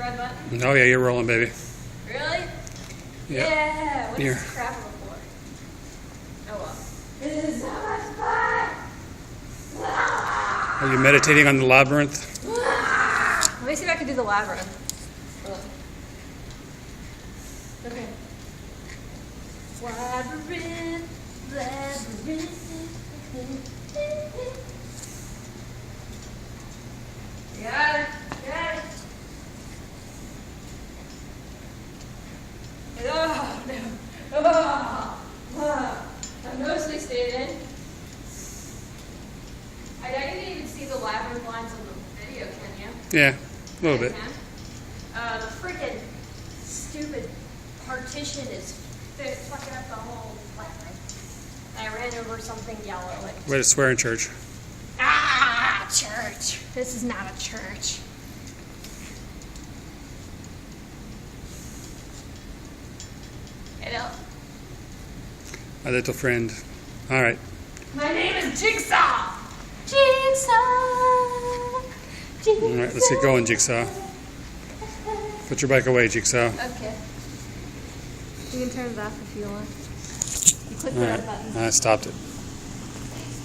red button? Oh yeah, you're rolling, baby. Really? Yeah. Yeah. What's Here. this crap for? Oh well. This is so much fun! Are you meditating on the labyrinth? Let me see if I can do the labyrinth. Okay. Labyrinth, labyrinth. Got it, got it. Oh, no. I'm mostly stayed in. I didn't even see the labyrinth lines on the video, can you? Yeah, a little bit. The freaking stupid partition is fucking up the whole labyrinth. I ran over something yellow. Way to swear in church. Ah, church. This is not a church. Hello. My little friend. All right. My name is Jigsaw. Jigsaw. Jigsaw. All right, let's get going, Jigsaw. Put your bike away, Jigsaw. Okay. You can turn it off if you want. You click All the right, red button. I stopped it.